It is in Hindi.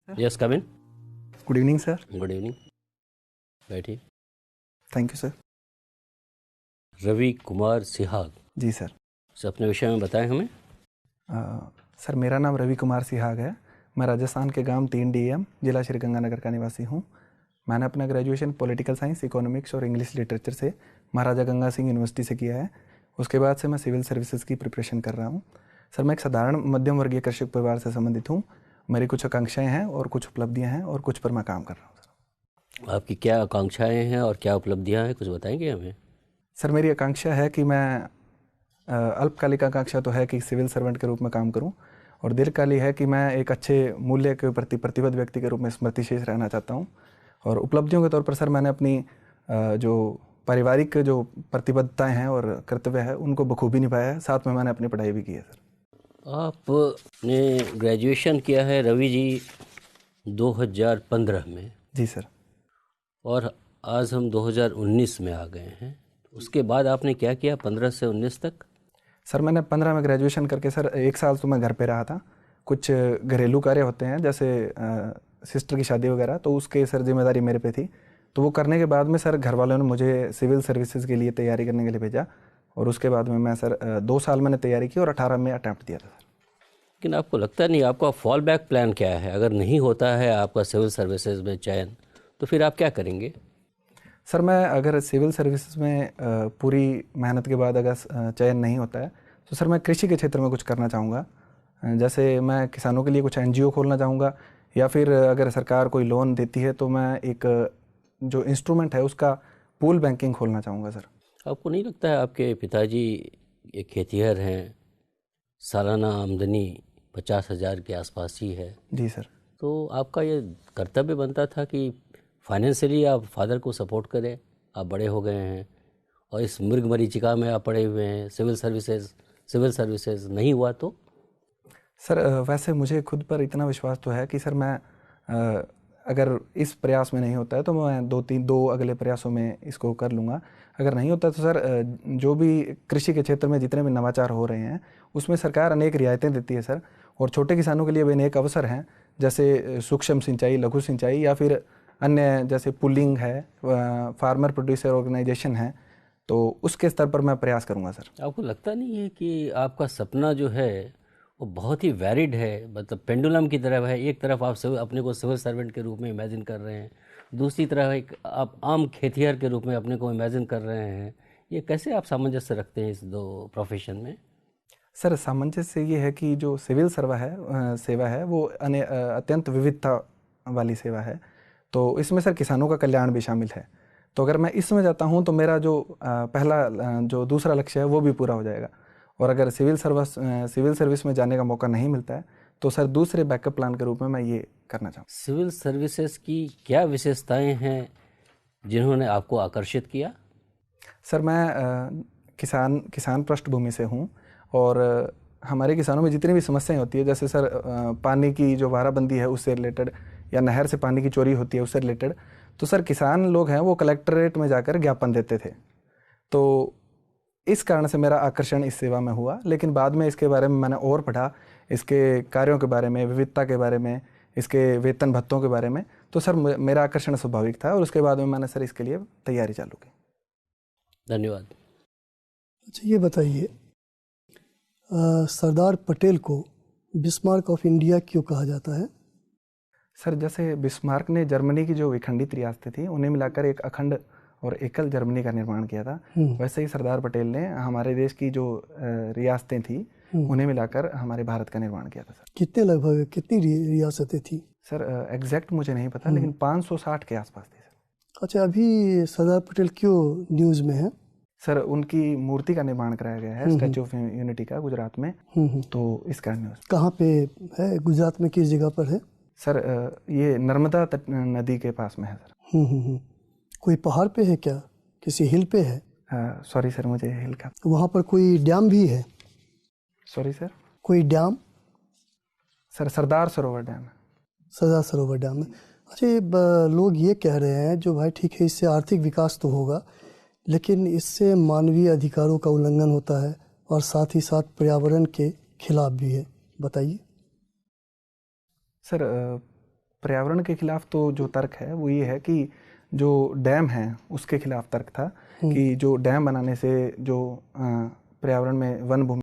Yes come in. Good evening sir. Good evening, बैठिए। Thank you sir. Ravi Kumar Sihag ji sir. Sir, अपने विषय में बताएं हमें। सर मेरा नाम रवि कुमार सिहाग है। मैं राजस्थान के गांव 3 DM जिला श्रीगंगानगर का निवासी हूं। मैंने अपना ग्रेजुएशन पॉलिटिकल साइंस, इकोनॉमिक्स और इंग्लिश लिटरेचर से महाराजा गंगा सिंह यूनिवर्सिटी से किया है। उसके बाद से मैं सिविल सर्विसेज की प्रिपरेशन कर रहा हूं। सर मैं एक साधारण मध्यम वर्गीय कृषक परिवार से संबंधित हूँ। मेरी कुछ आकांक्षाएँ हैं और कुछ उपलब्धियाँ हैं और कुछ पर मैं काम कर रहा हूँ सर। आपकी क्या आकांक्षाएं हैं और क्या उपलब्धियां हैं, कुछ बताएंगे हमें। सर मेरी आकांक्षा है कि मैं अल्पकालिक आकांक्षा तो है कि सिविल सर्वेंट के रूप में काम करूं, और दीर्घकाली है कि मैं एक अच्छे मूल्य के प्रति प्रतिबद्ध व्यक्ति के रूप में स्मृतिशेष रहना चाहता हूं। और उपलब्धियों के तौर पर सर मैंने अपनी जो पारिवारिक जो प्रतिबद्धताएं हैं और कर्तव्य है उनको बखूबी निभाया है। साथ में मैंने अपनी पढ़ाई भी की है सर। आपने ग्रेजुएशन किया है रवि जी 2015 में, जी सर। और आज हम 2019 में आ गए हैं। उसके बाद आपने क्या किया 15 से 19 तक? सर मैंने 15 में ग्रेजुएशन करके सर 1 साल तो मैं घर पे रहा था। कुछ घरेलू कार्य होते हैं जैसे सिस्टर की शादी वगैरह, तो उसके सर जिम्मेदारी मेरे पे थी। तो वो करने के बाद में सर घर वालों ने मुझे सिविल सर्विसेज के लिए तैयारी करने के लिए भेजा, और उसके बाद में मैं सर 2 साल मैंने तैयारी की और 18 में अटैम्प्ट दिया था सर। लेकिन आपको लगता नहीं, आपका फॉल बैक प्लान क्या है? अगर नहीं होता है आपका सिविल सर्विसेज में चयन, तो फिर आप क्या करेंगे? सर मैं अगर सिविल सर्विसेज में पूरी मेहनत के बाद अगर चयन नहीं होता है तो सर मैं कृषि के क्षेत्र में कुछ करना चाहूँगा। जैसे मैं किसानों के लिए कुछ NGO खोलना चाहूँगा, या फिर अगर सरकार कोई लोन देती है तो मैं एक जो इंस्ट्रूमेंट है उसका पूल बैंकिंग खोलना चाहूँगा सर। आपको नहीं लगता है आपके पिताजी एक खेतिहर हैं, सालाना आमदनी 50,000 के आसपास ही है? जी सर। तो आपका ये कर्तव्य बनता था कि फाइनेंशियली आप फादर को सपोर्ट करें। आप बड़े हो गए हैं और इस मृग मरीचिका में आप पड़े हुए हैं। सिविल सर्विसेज नहीं हुआ तो? सर वैसे मुझे खुद पर इतना विश्वास तो है कि सर मैं अगर इस प्रयास में नहीं होता है तो मैं 2 अगले प्रयासों में इसको कर लूँगा। अगर नहीं होता तो सर जो भी कृषि के क्षेत्र में जितने भी नवाचार हो रहे हैं उसमें सरकार अनेक रियायतें देती है सर, और छोटे किसानों के लिए भी अनेक अवसर हैं, जैसे सूक्ष्म सिंचाई, लघु सिंचाई, या फिर अन्य जैसे पुलिंग है, फार्मर प्रोड्यूसर ऑर्गेनाइजेशन है। तो उसके स्तर पर मैं प्रयास करूँगा सर। आपको लगता नहीं है कि आपका सपना जो है वो बहुत ही वैरिड है, मतलब पेंडुलम की तरह है? एक तरफ आप अपने को सिविल सर्वेंट के रूप में इमेजिन कर रहे हैं, दूसरी तरफ एक आप आम खेतिहर के रूप में अपने को इमेजिन कर रहे हैं। ये कैसे आप सामंजस्य रखते हैं इस दो प्रोफेशन में? सर सामंजस्य ये है कि जो सिविल सेवा है वो अत्यंत विविधता वाली सेवा है। तो इसमें सर किसानों का कल्याण भी शामिल है। तो अगर मैं इसमें जाता हूँ तो मेरा जो जो दूसरा लक्ष्य है वो भी पूरा हो जाएगा। और अगर सिविल सर्विस में जाने का मौका नहीं मिलता है तो सर दूसरे बैकअप प्लान के रूप में मैं ये करना चाहूँ। सिविल सर्विसेज की क्या विशेषताएं हैं जिन्होंने आपको आकर्षित किया? सर मैं किसान पृष्ठभूमि से हूँ, और हमारे किसानों में जितनी भी समस्याएं होती है, जैसे सर पानी की जो वाराबंदी है उससे रिलेटेड, या नहर से पानी की चोरी होती है उससे रिलेटेड, तो सर किसान लोग हैं वो कलेक्ट्रेट में जाकर ज्ञापन देते थे। तो इस कारण से मेरा आकर्षण इस सेवा में हुआ। लेकिन बाद में इसके बारे में मैंने और पढ़ा, इसके कार्यों के बारे में, विविधता के बारे में, इसके वेतन भत्तों के बारे में, तो सर मेरा आकर्षण स्वाभाविक था, और उसके बाद में मैंने सर इसके लिए तैयारी चालू की। धन्यवाद। अच्छा ये बताइए, सरदार पटेल को बिस्मार्क ऑफ इंडिया क्यों कहा जाता है? सर जैसे बिस्मार्क ने जर्मनी की जो विखंडित रियासतें थी उन्हें मिलाकर एक अखंड और एकल जर्मनी का निर्माण किया था, वैसे ही सरदार पटेल ने हमारे देश की जो रियासतें थी उन्हें मिलाकर हमारे भारत का निर्माण किया था सर। कितनी रियासतें थी? सर एग्जैक्ट मुझे नहीं पता, लेकिन 560 के आसपास थी सर। अच्छा, अभी सरदार पटेल क्यों न्यूज़ में है? सर उनकी मूर्ति का निर्माण कराया गया है, स्टैचू ऑफ यूनिटी का, गुजरात में। तो इस कारण कहाँ पे है? गुजरात में किस जगह पर है? सर ये नर्मदा नदी के पास में है सर। कोई पहाड़ पे है क्या? किसी हिल पे है? सॉरी सर, मुझे हिल का। वहाँ पर कोई डैम भी है? सॉरी सर, कोई dam? Sir Sardar Sarovar dam है। सरदार सरोवर डैम है। अच्छा, लोग ये कह रहे हैं, जो भाई ठीक है इससे आर्थिक विकास तो होगा, लेकिन इससे मानवीय अधिकारों का उल्लंघन होता है और साथ ही साथ पर्यावरण के खिलाफ भी है। बताइए। सर पर्यावरण के खिलाफ तो जो तर्क है वो ये है कि जो डैम है उसके खिलाफ तर्क था कि जो डैम बनाने से जो पर्यावरण में वन भूमि